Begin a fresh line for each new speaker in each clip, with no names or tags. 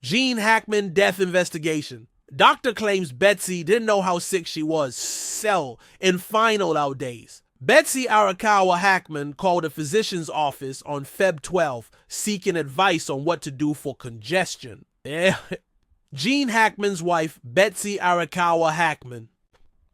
Gene Hackman death investigation. Doctor claims Betsy didn't know how sick she was. Cell in final out days. Betsy Arakawa-Hackman called a physician's office on Feb 12 seeking advice on what to do for congestion. Gene Hackman's wife, Betsy Arakawa-Hackman,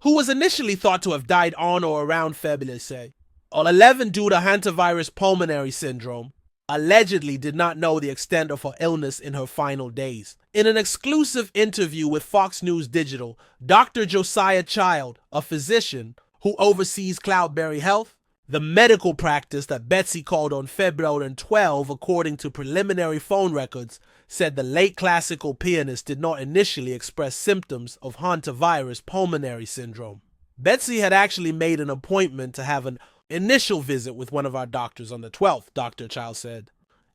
who was initially thought to have died on or around February 11 due to hantavirus pulmonary syndrome, allegedly did not know the extent of her illness in her final days. In an exclusive interview with Fox News Digital, Dr. Josiah Child, a physician who oversees Cloudberry Health, the medical practice that Betsy called on February 12, according to preliminary phone records, said the late classical pianist did not initially express symptoms of hantavirus pulmonary syndrome. Betsy had actually made an appointment to have an initial visit with one of our doctors on the 12th, Dr. Child said.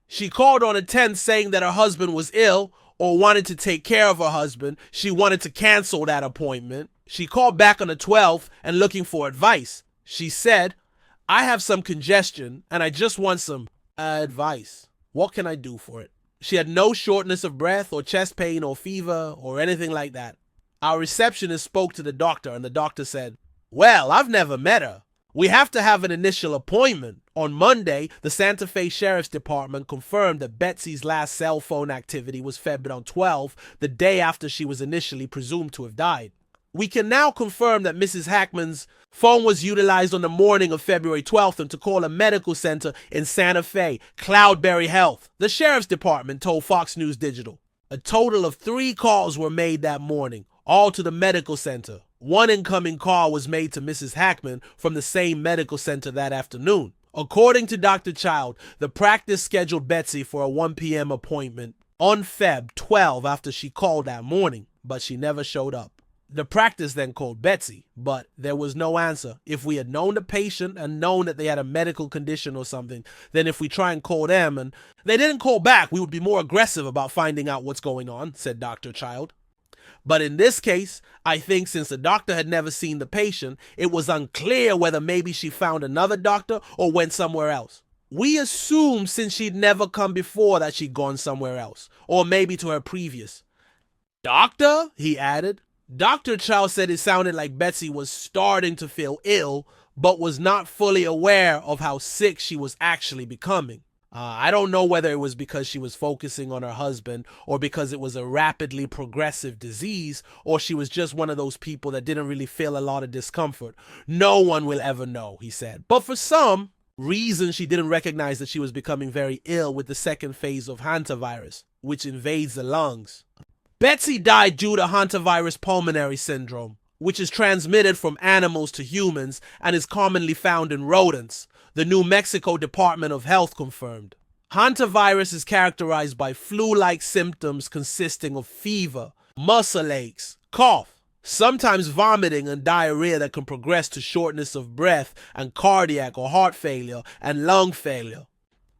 She called on the 10th saying that her husband was ill or wanted to take care of her husband. She wanted to cancel that appointment. She called back on the 12th and looking for advice. She said, "I have some congestion and I just want some advice. What can I do for it?" She had no shortness of breath or chest pain or fever or anything like that. Our receptionist spoke to the doctor and the doctor said, "Well, I've never met her. We have to have an initial appointment." On Monday, the Santa Fe Sheriff's Department confirmed that Betsy's last cell phone activity was February 12, the day after she was initially presumed to have died. We can now confirm that Mrs. Hackman's phone was utilized on the morning of February 12th and to call a medical center in Santa Fe, Cloudberry Health, the Sheriff's Department told Fox News Digital. A total of 3 calls were made that morning, all to the medical center. One incoming call was made to Mrs. Hackman from the same medical center that afternoon. According to Dr. Child, the practice scheduled Betsy for a 1 p.m. appointment on Feb 12 after she called that morning, but she never showed up. The practice then called Betsy, but there was no answer. If we had known the patient and known that they had a medical condition or something, then if we try and call them and they didn't call back, we would be more aggressive about finding out what's going on, said Dr. Child. But in this case, I think since the doctor had never seen the patient, it was unclear whether maybe she found another doctor or went somewhere else. We assumed since she'd never come before that she'd gone somewhere else, or maybe to her previous doctor, he added. Dr. Child said it sounded like Betsy was starting to feel ill, but was not fully aware of how sick she was actually becoming. I don't know whether it was because she was focusing on her husband or because it was a rapidly progressive disease or she was just one of those people that didn't really feel a lot of discomfort. No one will ever know, he said. But for some reason, she didn't recognize that she was becoming very ill with the second phase of hantavirus, which invades the lungs. Betsy died due to hantavirus pulmonary syndrome, which is transmitted from animals to humans and is commonly found in rodents, the New Mexico Department of Health confirmed. Hantavirus is characterized by flu-like symptoms consisting of fever, muscle aches, cough, sometimes vomiting and diarrhea that can progress to shortness of breath and cardiac or heart failure and lung failure.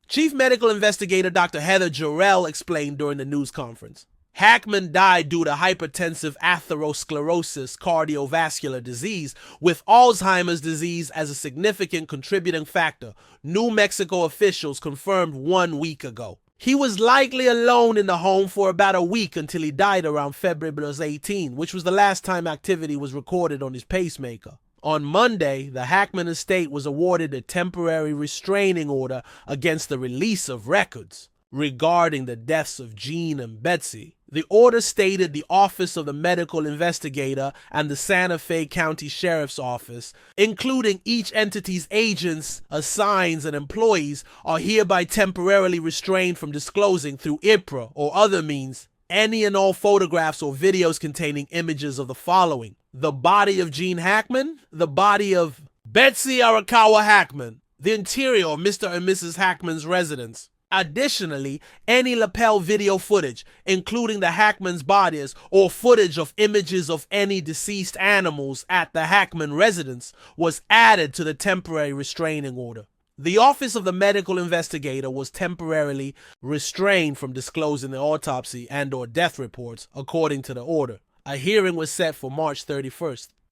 Chief Medical Investigator Dr. Heather Jarrell explained during the news conference. Hackman died due to hypertensive atherosclerosis cardiovascular disease with Alzheimer's disease as a significant contributing factor, New Mexico officials confirmed 1 week ago. He was likely alone in the home for about a week until he died around February 18, which was the last time activity was recorded on his pacemaker. On Monday, the Hackman estate was awarded a temporary restraining order against the release of records regarding the deaths of Gene and Betsy. The order stated the Office of the Medical Investigator and the Santa Fe County Sheriff's Office, including each entity's agents, assigns, and employees, are hereby temporarily restrained from disclosing through IPRA or other means any and all photographs or videos containing images of the following: the body of Gene Hackman, the body of Betsy Arakawa-Hackman, the interior of Mr. and Mrs. Hackman's residence. Additionally, any lapel video footage, including the Hackman's bodies or footage of images of any deceased animals at the Hackman residence, was added to the temporary restraining order. The Office of the Medical Investigator was temporarily restrained from disclosing the autopsy and/or death reports, according to the order. A hearing was set for March 31st.